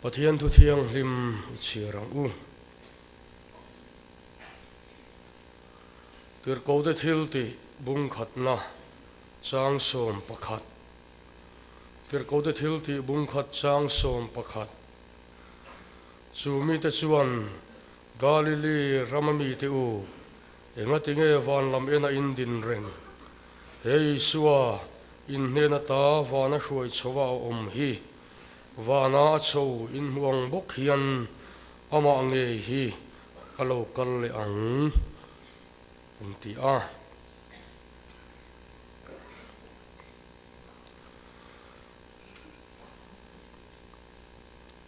Pathian thu thiang lim chirang u tir ko de thil ti bung khat na chang som pakhat tir ko de thil ti bung khat chang som pakhat chumi te chuan Galilee ramami te u enga tinge van lam ena in din reng hei suwa in hena ta vana hruai chowa om hi vana cho in muang bok hian ama nge hi alo kal le ang ti a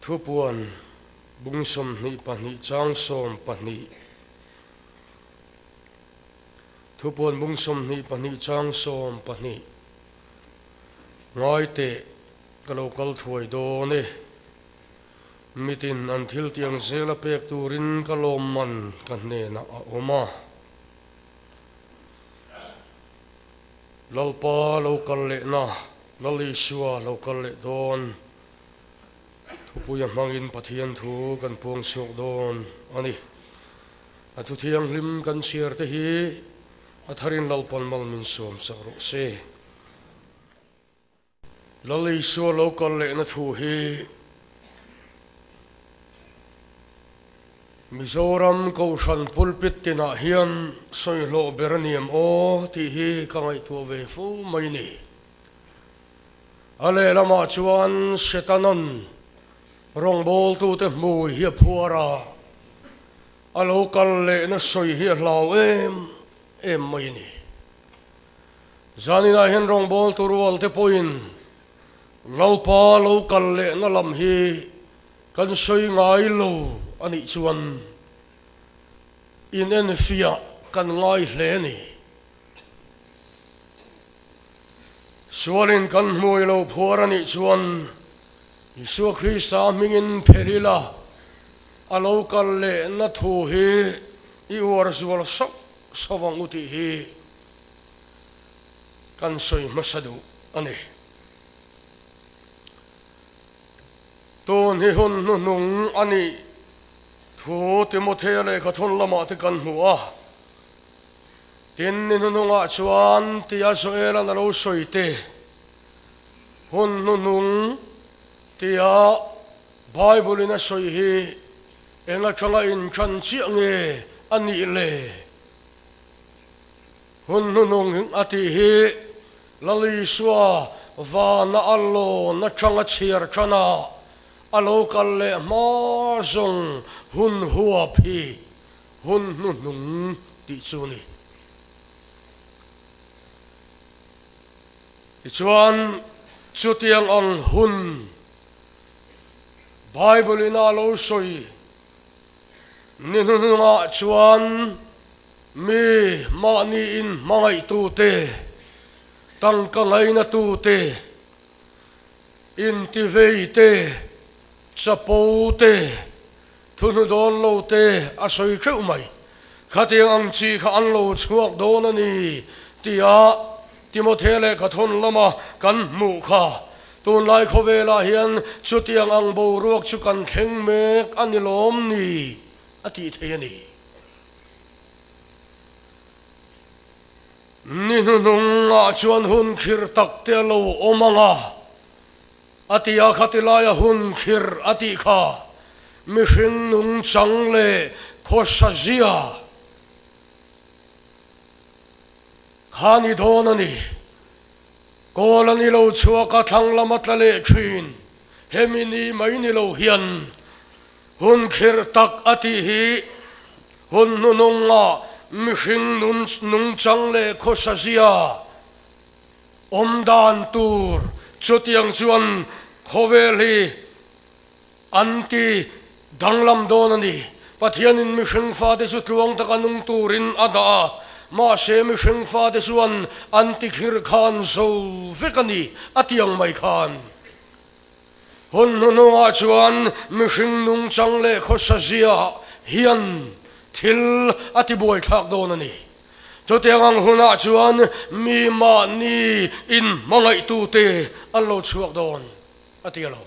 thupuan bungsom ni pani chang som pani thupuan bungsom ni pani chang som pani ngai te kalokal thuai do ne mitin an thil tiang zela pek turin kalom man kan ne na oma lalpa lokal le na lali suwa lokal le don thupuya mangin pathian thu kan puang sok don ani atu thiang lim kan share te hi atharin lalpan mal min som sa ro se lali suwa lokal le na thu hi Mizoram Kaushan pulpit tina hian soilo beraniam o ti hi kangai tu ve fu mai ni ale lama chuan setanon rongbol tu te mu hi phuara a local le na soi hi lau em mai ni zanina hian rongbol tu rual te poin lalpa local le na lam hi kan soi ngai lo ani chuan in en fia kan ngai hle ni sualin kan moi lo phor ani chuan Isu Krista mingin perila alo kal le na thu hi I war zual sok sawang uti hi kan soi masadu ani ton hi hun nung ani thu Timothea le khathon lama te kan hua tin ni nunga chuan tia soela na lo soite hun nung tia Bible na soi hi enga changa in chan chi nge ani le hun nung ati hi lali suwa va na allo na changa chir chana alo kal le ma zong hun huwa phi hun nung ti chuni ti chuan chutiang ang hun Bible ina lo soi ninunga chuan mi ma ni in mangai tu te tang ka ngai na tu te in ti vei te chapo te thunu don lo te a soi kheu mai khatiang ang chi kha an lo chuak don ani tia Timothea le khathon lama kan mu kha tun lai khovela hian chutiang ang bo ruak chu kan kheng mek anilom ni ati thei ni nunga chuan hun khir tak te lo omanga atia khatilaya hun khir ati kha mihring nung changle khosazia khani donani Kolani lo chuaka thang lamat lale khin hemini maini lo hian hun khir tak ati hi hun nunga mihring nung changle khosazia omdan tur chutiang chuan khoweli anti danglam donani pathianin mihring fa de chu tluang taka nung turin ada ma se mihring fa de chuan anti khir khan so vekani atiang mai khan hun nunga chuan mihring nung changle khosazia hian thil ati boi thak donani chutiang ang huna chuan mi ma ni in mangai tu te an lo chuak don ati alo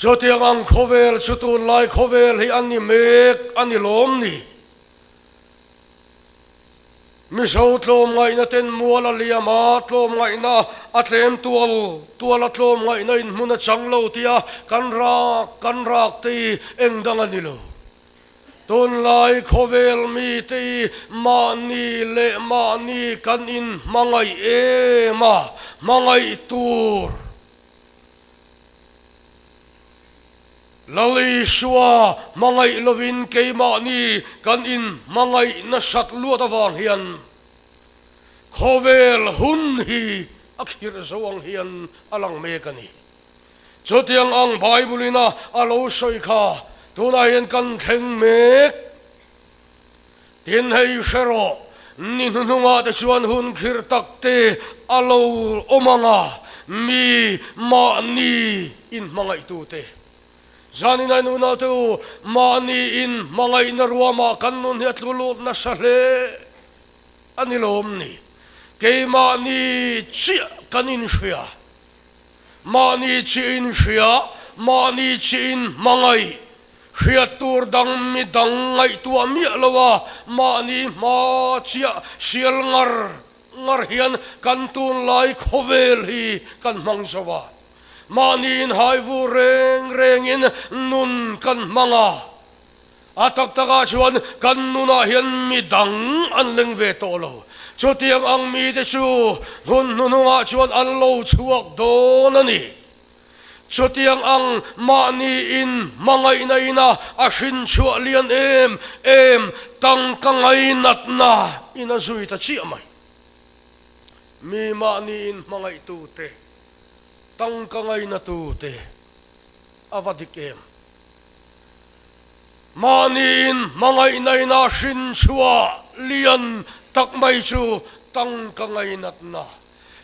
cho tiếng ang khovel chu tun lai khovel hi ani mek ani lom ni mi so tlom ngai na ten muala liama tlom ngai na atlem tual atlom ngai na in muna changlo tia kan rak ti engdang ani lo ton lai khovel mi ti mani kan in mangai mangai tur lali shua mangai lovin ke mani kan in mangai na sat luat awang hian khovel hun hi akhir zawang hian alang me kani chotiang ang bible alo soi kha tuna hian kan kheng mek tin hei shero ni hununga te chuan hun khir takte alo omanga mi mani in mangai tu te zani na nuna tu mani in mangai na ruama kan nun hiat lulut na sale anilom ni ke mani chi kanin shia mani chi in shia mani chi in mangai hiatur dang mi dang ngai tua mi lawa mani ma chia sial ngar hian kan tun lai khovel hi kan mangsawa manin haivu reng in nun kan manga atak taka chuan kan nuna hian mi dang an leng ve to lo chutiang ang mi te chu hun nununga chuan an lo chuak don ani chutiang ang mani in mangai na ina ashin chua lian em tang kangai nat na ina zui ta chi amai mi mani in mangai tu te tang kangai na tu te avadikem mani in mangai na ina shin chua lian tak mai chu tang kangai nat na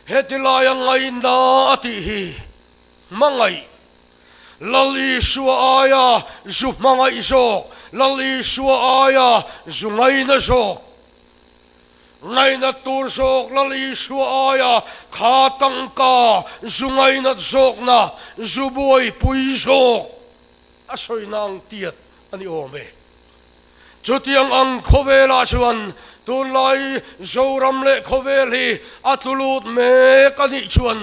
hetilaya ngai na ati hi mangai lali shua aya zu mangai sok lali shua aya zu ngai na sok ngai na tur sok lali shua aya kha tang ka zu ngai na sok na zu boy pui sok asoi nang tiat ani ome chutiang ang khovela chuan tun lai zoram le khoveli atulut me kani chuan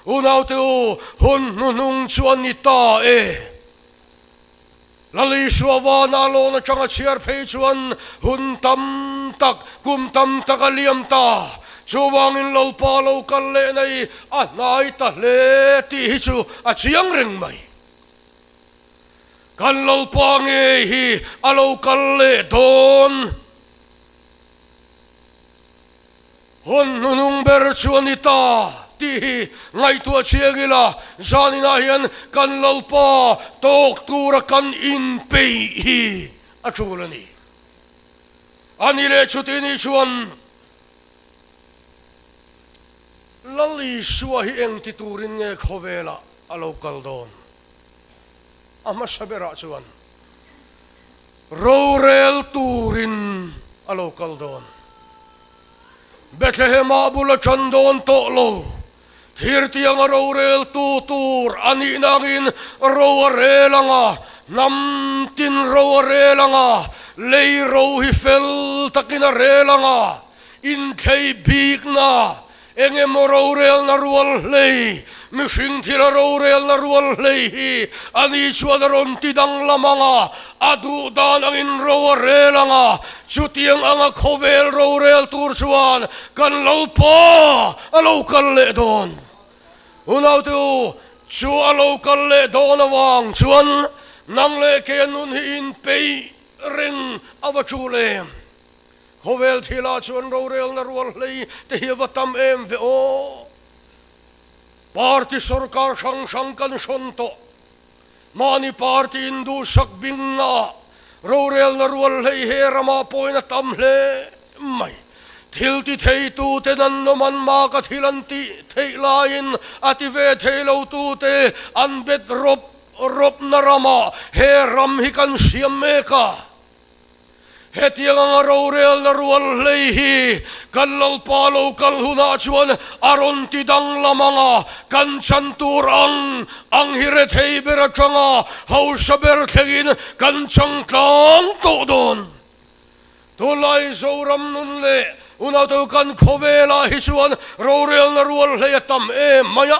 unau tu hun nunung chuan ni ta lali suwa na lo na changa chiar phei chuan hun tam tak kum tam tak aliam ta chuwang in lo pa lo kal le nei a nai ta le ti hi chu a chiang reng mai kan lo pa nge hi a lo kal le don hun nunung ber chuan ni ta ti ngai tua chiangila zanina hian kan lalpa tok tura kan in pei hi achulani ani le chutini chuan lali suwa hi eng ti turin nge khovela alo kaldon ama sabera chuan rorel turin alo kaldon Bethlehem abula chandon to lo Hirti ang rorel tutur ani nangin roarelanga namtin roarelanga lei ro hi fel takinarelanga in kay big na enge mororel na rual lei mishing tira rorel na rual lei ani chuadaron tidang lamanga adu dan ang in roarelanga chutiang ang khovel rorel tursuan kan lalpa alo kalle don unaw tu chu alo kalle don awang chuan nang le ke nun hi in pei ring avachule khovel thila chuan rorel na rual lei te hivatam em ve o party sarkar sang kan sonto mani party indu sakbinga rorel na rual lei he rama poina tamhle mai Thilti thei tu te nan no man ma ka thilanti thei lain ati ve thei lo tu te an bet rop na rama he ram hi kan siam me ka hetiang ang rorel na rual lehi kanlal palo kalhuna chuan aron tidang lamanga kan chanturang ang hiret heiber changa hausaber thegin kan changkang to don tulay zoram nun le unaw to kan khovela hisuan rorel na rual leyatam maya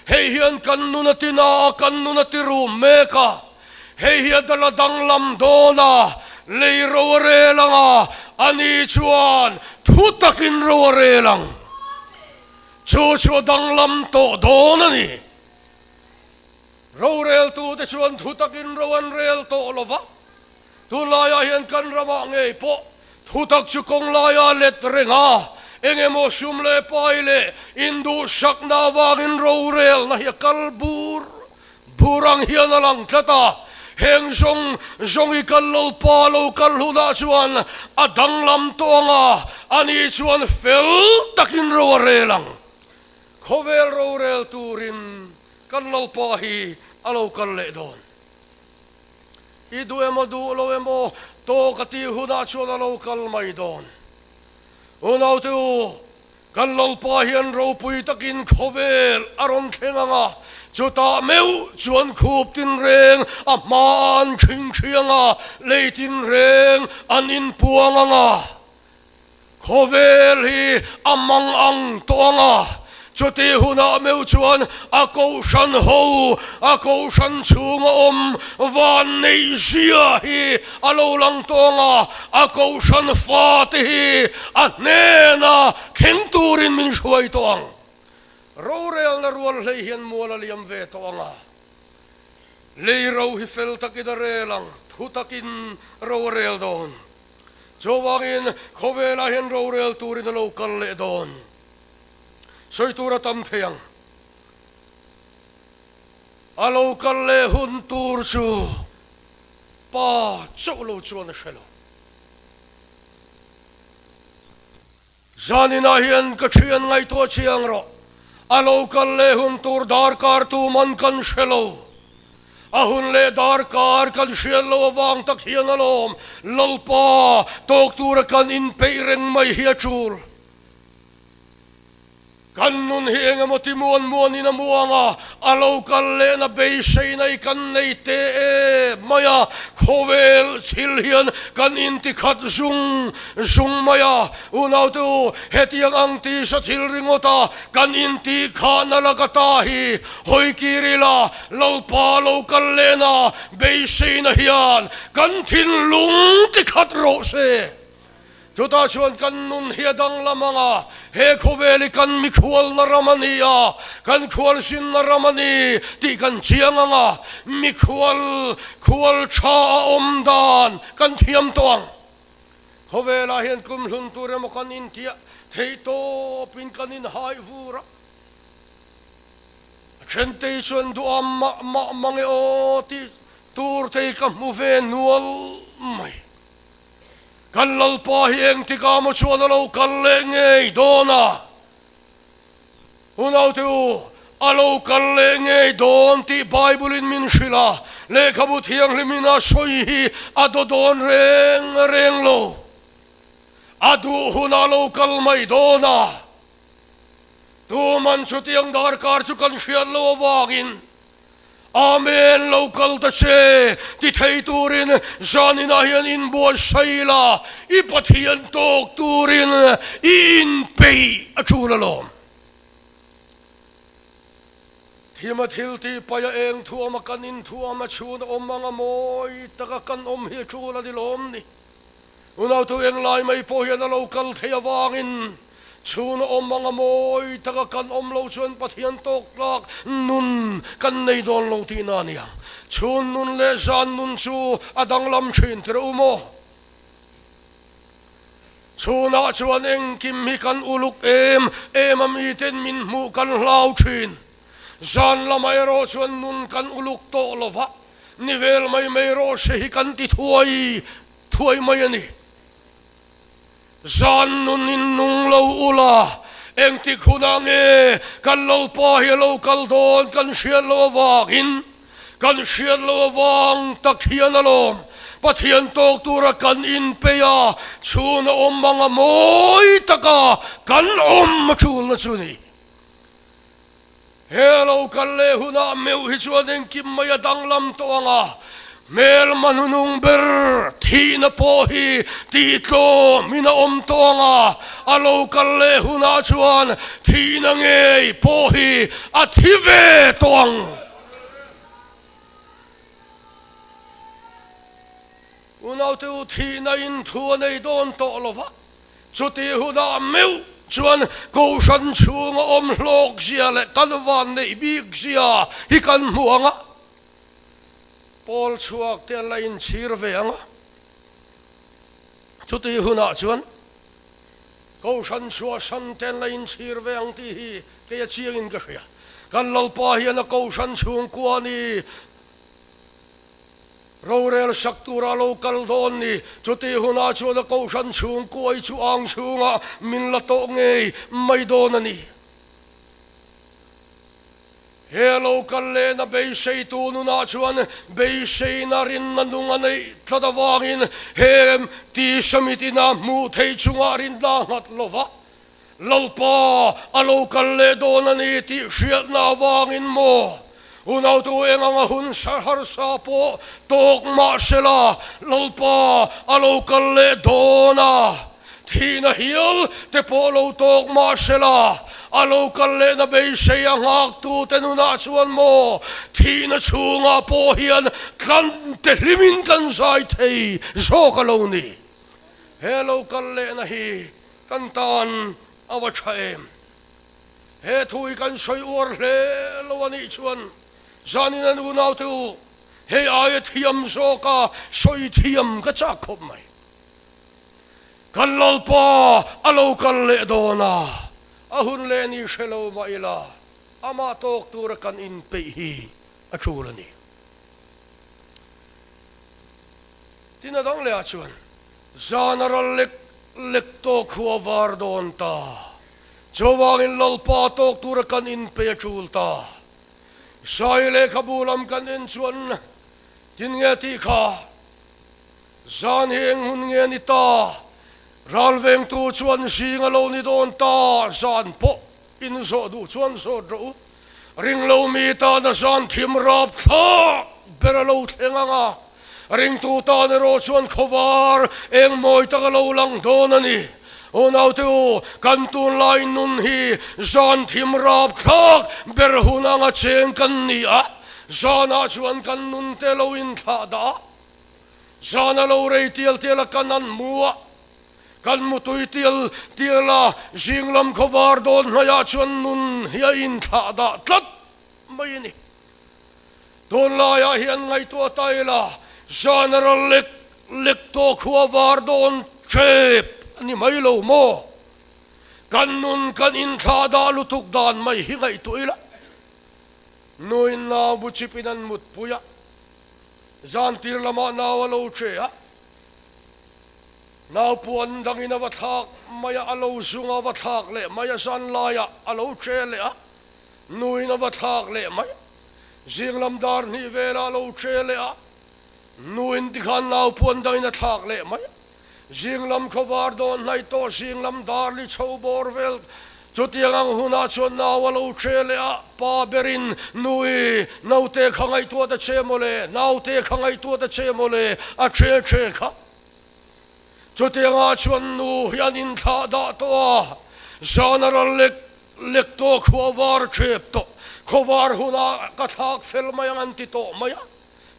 heihian kan nunatina kan nunatiru meka heihian daladang lamdona lei roware langa ani chuan thutakin roware lang chu dang lam to donani rowrel tu te chuan thutakin rowan rel to lova tu laya hian kan rama ngei po thutak chu kong laya let renga engemo sumle paile indu sakna wangin rowrel na hi kalbur burang hian alang tlata heng zong ikan lo palo kalhuna chuan adang lam tonga ani chuan fel takin roware lang khovel rorel turin kan lo pahi alo kan le don idu emo du lo emo to kati huna chuan alo kal mai don unaw tu kan lo pahi an ro pui takin khovel aron thenganga chuta meu chuan khup tin reng aman thing thianga leitin reng an in puanga khovel hi amang ang toanga chuti huna meu chuan ako shan chunga van nei zia hi alo lang tonga ako shan fati hi anena thing turin min shuai tong rorel na rual leihian muala liam ve toanga leiro hi fel takidare lang thutakin rorel don jowangin khovela hian rorel turin lo kal le don soitura tam theyang alo kal le hun tur chu pa cholo chuan shelo zanina hian ka thian ngai to chiang ro alo kal le hun tur dar kar tu man kan shelo ahun le dar kar kan shelo wang tak hian alom lalpa tok tur kan in peireng mai hi chul kan nun hienga motimuan muan ina muanga alo kal le na beisei nai kan nei te maya khovel silhian kan in ti khat zung maya unaw tu hetiang ang ti sa thil ringota kan in ti khana lagata hi hoi kirila lalpa lo kal le na beisei na hian kan thin lung ti khat ro se chuta chuan kan nun hiadang lamanga he khoveli kan mikhual na ramania kan khual sin na ramani ti kan chianganga mikhual cha omdan kan thiam tong khovela hian kum hlun ture mo kan in tia theito pin kan in hai vura chente chuan du mange o ti tur te kam mu ve nual mai kan lalpa hieng tika mo chuan alo kal le ngei dona unaw tu alo kal le ngei don ti bible in min shila le khabut hiang limina soi hi ado don reng lo adu hun alo kal mai dona tu man chu tiang dar kar chu kan shian lo wagin amen local ta che ti thei turin zanina hian in bo saila I pathian tok turin in pei achula lom thima thil ti paya eng thuama kan in thuama chuna omanga moi taka kan hi chula di lom ni unaw tu eng lai mai po hian local thei awangin chuna omanga moi taka kan lo chuan pathian tok lak nun kan nei don lo ti na nia chun nun le zan nun chu adang lam thin tre umo chuna chuan eng kim hi kan uluk em ami ten min mu kan hlau thin zan lamai ro chuan nun kan uluk to lova nivel mai ro se hi kan ti thuai mai ani zan nun in nung lo ula eng ti khuna nge kan lo pa hi lo kal don kan shian lo wangin kan shian lo wang tak hian alom pathian tok tura kan in peya chuna om manga moi taka kan om chul na chuni hello kalle huna meu hi chuan kim maya danglam to anga mel manunung ber thina po hi ti tlo mina om to anga alo kalle huna chuan thina nge po hi a thive toang unau tu thina in thu nei don to lova chuti huna meu chuan ko san chung om lok sia le kan van nei big sia hi kan muanga Paul chuak te lain chir ve anga chuti huna chuan ko san chua san ten lain chir ve ang ti hi ke chiang in ka hria kan lo pa hian a ko san chung kwa ni Rorel saktura local don ni chuti huna chuan a ko san chung koi chu ang chunga min la to ngei mai don ani hello kalle na be sei tu nu na chuan be sei na rin na nunga nei tladawangin hem ti samiti na mu thei chunga rin da ngat lova lalpa alo kalle don ani ti hriat na wangin mo unau tu enganga hun har sa po tok ma sela lalpa alo kalle dona thina hial te polo tok ma sela alo kalle na be sei angak tu tenuna chuan mo thina chunga po hian kan te limin kan sai thei zo kaloni hello kalle na hi kan tan awa chaem he thui kan soi or le lo ani chuan zanin an unau tu he ayat hiam zo ka soi thiam ka cha khop mai kallalpa alo kalle dona ahun le ni shelo maila ama tok tur kan in pe hi achulani tinadang le achuan zanaral lek to khuawar don ta chowangin lalpa tok tur kan in pe achulta sai le khabulam kan in chuan tin nge ti kha zan heng hun nge ni ta ralveng tu chuan singa lo ni don ta zan po in so du chuan so dro ring lo mi ta na zan thim rap tha beralo thenganga ring tu ta ne ro chuan khowar eng moi ta lo lang don ani unau tu kantun lai nun hi zan thim rap khak ber hunanga cheng kan ni a zana chuan kan nun te lo in tha da zana lo rei tial tial kanan muwa kan mutui tiala jinglam khowar don haya chuan nun hia in tha da tlat mai ni don la ya hian ngai to taila general lek to khowar don chep ani mai lo mo kan nun kan in tha da lutuk dan mai hi ngai tuila noin na bu chipinan mut puya zan tir lama na lo che a now puan dangin avathak maya alo zunga avathak le maya san laya alo che le a nuin avathak le maya jinglam dar ni vela alo che le a nuin dikhan now puan dangin athak le maya jinglam khowar don nai to jinglam dar li chho borvel chutiang huna chon na alo che le a pa berin nui naute khangai to da che mole naute khangai to da che mole a che kha chutianga chuan nu hian in tha da to general lek to khowar chep to khowar huna ka thak fel mai an ti to maya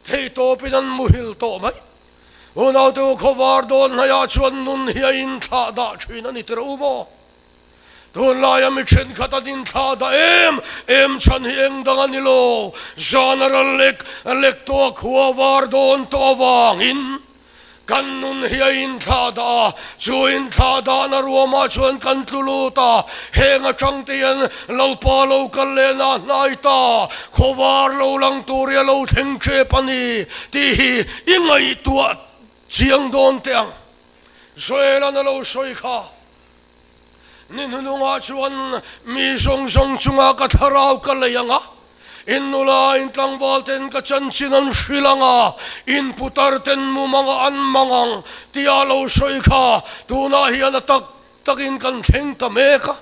thei to pinan muhil to mai unau tu khowar don haya chuan nun hi in tha da thina ni tro mo don la ya mi chen khata din tha da em chan hi eng dang ani lo general lek to khowar don to wang in kan nun hiya in tha da chu in tha da na ruama chuan kan tluluta henga changtian lo pa lo kal le na nai ta khowar lo lang turia lo theng che pani ti hi ingai tua chiang don teang zoela na lo soi kha nin hununga chuan mi song song chunga ka tharau ka le yanga in nula in tlangwalten ka chanchinan shilanga in putarten mu mga anmangang tialaw soy ka tuna hiyan atak takin kan theng tameka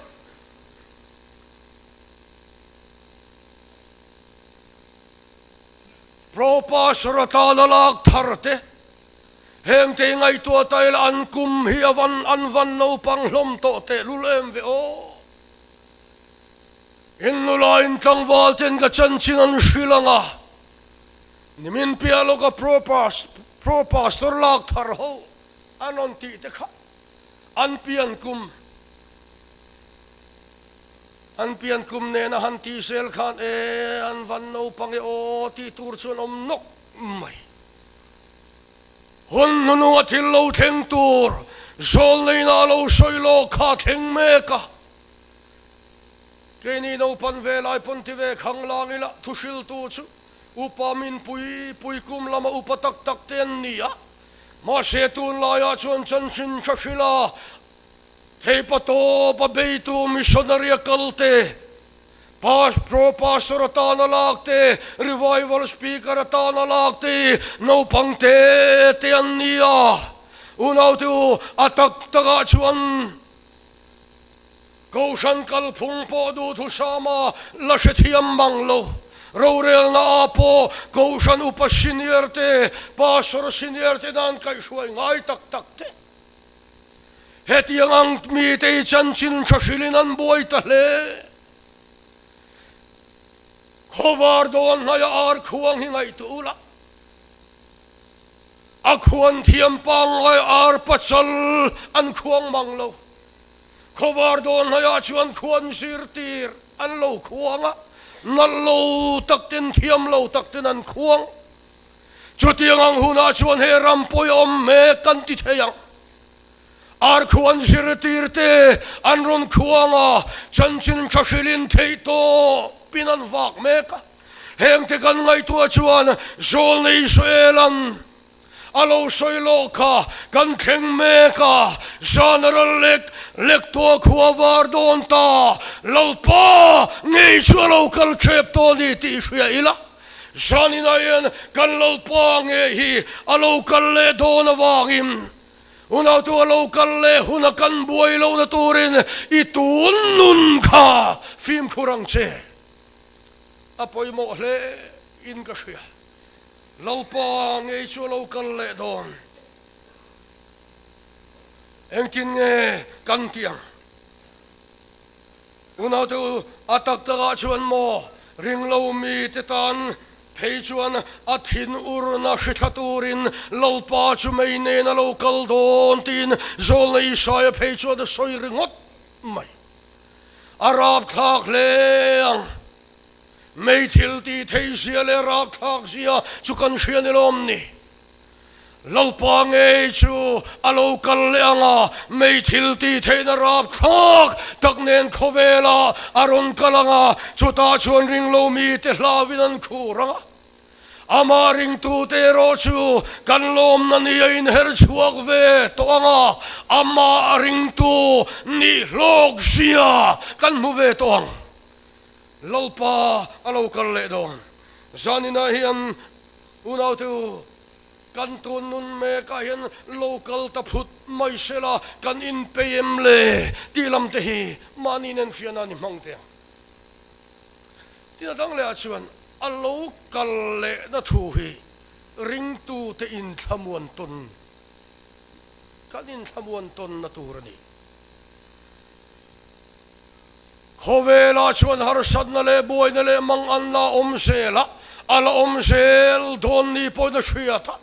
propa suratana lag tharte heng te ngai tua tail an kum hiavan anvan no panglom to te lulem ve o in nula in tlangwalten ka chanchinan shilanga nimin pialo ka pro pastor lag thar ho anon ti te kha an pian kum ne na han ti sel khan an van no pang o ti tur chun om nok mai hun nu atil lo theng tur zol nei na lo soi lo kha theng me ka ke ni no pan ve lai pon ti ve khang lang ila thusil tu chu upamin pui kum lama upatak tak ten nia ma se tun la ya chon chan chin chashila thei pato pa beitu missionary kalte pro pastor tana lagte revival speaker tana lagte no pangte te ania unaw tu atak taga chuan Goshan kal phung po du thu sama la shethiam manglo Rorel na apo Goshan upa seniorte pastor seniorte dan kai shuai ngai tak tak te hetiang ang mi te chanchin chashilinan boy tahle khovar don na ya ar khuang hingai tula akhuan thiam pang ngai ar pachal an khuang manglo khovar don na ya chuan khuan sirtir an lo khuanga nallo takten thiam lo takten an khuang chutiang ang huna chuan he rampoi om me kan ti theyang ar khuan sirtir te an ron khuanga chanchin chashilin theito pinan vak meka heng te kan ngai tua chuan zol nei soelan alo soilo ka kan theng meka general lek to khuavar don ta lalpa ngei chualo kal chep to ni ti hria ila janina yen kan lalpa nge hi alo kal le don awangim unaw tu alo kal le huna kan buai lo na turin itun nun ka film kurang che apoy mo le in ka hria lalpa ngei chualo kal le don engtin nge kan tiang unaw tu atak taga chuan mo ringlo mi te tan phei chuan athin urna shithaturin lalpa chu mai ne na local don tin zol nei sai phei chuan soi ringot mai arab thak leang mei thil ti thei sia le rap thak sia chu kan hrian elom ni lalpa ngei chu alo kal leanga mei thil ti thei na rap thak tak nen khovela aron kalanga chuta chuan ringlo mi te hlavin an khuranga ama ring tu te ro chu kan lom na ni in her chuak ve to anga ama ring tu ni log sia kan mu ve to ang lalpa alo kal le don zanina hian unaw tu kan tun nun me ka hian local ta phut mai sela kan in pm le tilam te hi maninen fiana ni mangte tina dang le achuan alo kal le na thu hi ring tu te in thamuan ton kan in thamuan ton na turani khovela chuan har sadna le boy na le mang anna omsela ala omsel don ni po na hriata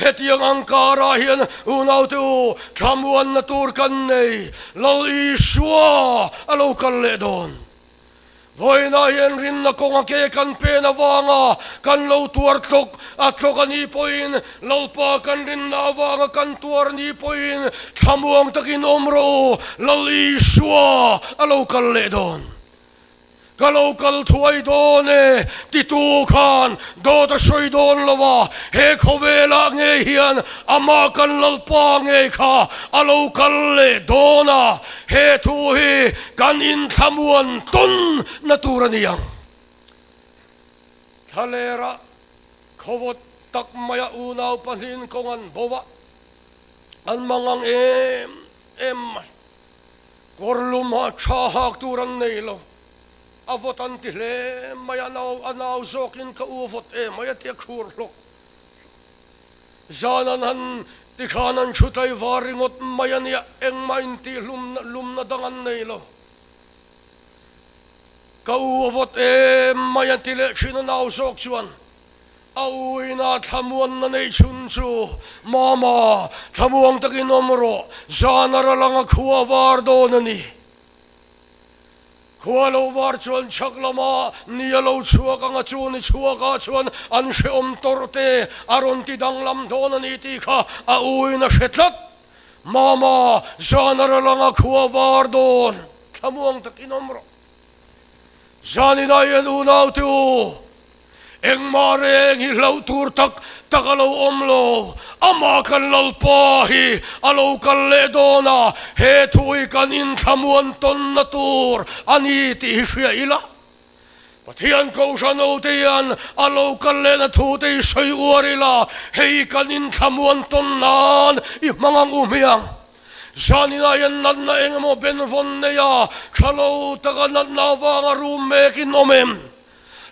hetiang angkara hian unaw tu thamuan na tur kan nei lo iswa alo kal le don voina hian rin na konga ke kan pe na wanga kan lo tuar tlok atlok ani poin lalpa kan rin na wanga kan tuar ni poin thamuang takin omro lo iswa alo kal le don kalau kal thuai don e ti tu khan do ta soi don lova he khovela nge hian ama kan lalpa nge kha alo kal le dona he thu hi kan in thamuan ton naturaniang thalera khowot tak maya unaw panin kongan bowa an mangang em korluma chahak turan neilo avotan tile maya anaw zokin ka uvot maya tia khurlok zanan han tikhanan chutay varingot maya niya mainti lumna dangan neilo ka uvot maya tile sinanaw zok chuan awi na thamuan na nei chun chu mama thamuang takin omro zanara lang khua war do na ni khua lo war chuan chaklama nia lo chua ka nga chu ni chua ka chuan an she om torte aron ti danglam do na ni ti kha awi na shetlat mama zanara lang khua war don thamuang takin omro zani na yan unaw tu eng mareng hilaw turtak takalaw omlo ama kan lalpahi alaw kan ledona hetuy kan inthamuan ton natur aniti siya ila patian ko siya notian alaw kan lena tutay say uarila hei kan inthamuan ton nan imangang umiyang zaninayan nan na eng mo benvon neya kalaw takanat na vanga rumekin omem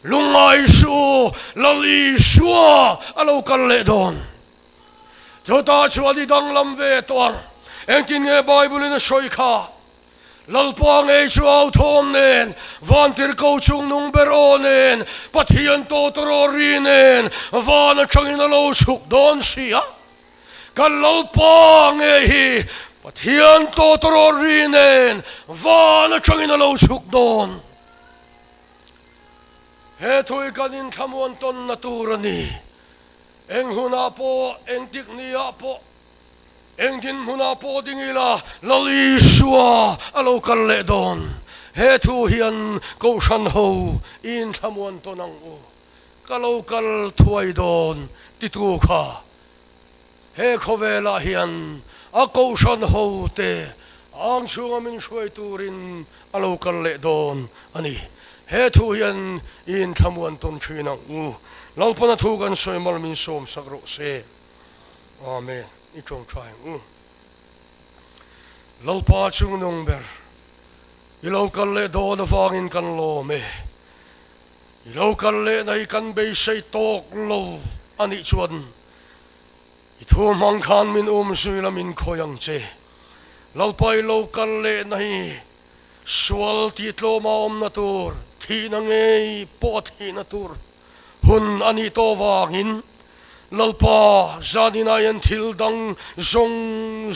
lungay su lali suwa alaw kalle don jota chua di dang lam ve toang eng tin nge bible na soi kha lalpang e chua thom nen vantir ko chung nung beronen pathian to tororinen van changin alaw chuk don sia kan lalpang e hi pathian to tororinen van changin alaw chuk don hetuy kanin thamuan ton naturani eng huna po eng tikniya po eng din huna po dingila laliswa alaw kalle don hetu hian koshan ho in thamuan ton ang kalaw kal tuay don titu ka he khovela hian a koshan ho te ang sungamin shuay turin alaw kalle don ani hetu hian in thamuan ton chinang lalpana thugan soy malmin som sagro se amen ichong trying lalpa chung nong ber ilaw kalle do na fangin kan lo me ilaw kalle na ikan be say tok lo ani chuan itu mang khan min sui min khoyang che lalpa ilaw kalle na hi swal titlo maom natur Tinangay pot hinatur hun anito wangin lalpa zaninayan tildang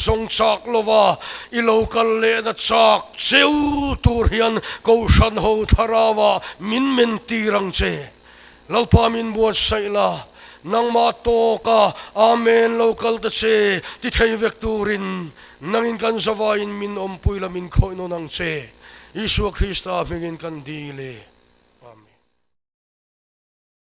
zong chak lova ilaw kalle na chak chew turhian koshan ho tharawa min mentirang che lalpa min buat saila nang mato ka amen local ta che ti thei vekturin nangin kan savain min ompuila min khoino nang che Isu Krista mingin kan dili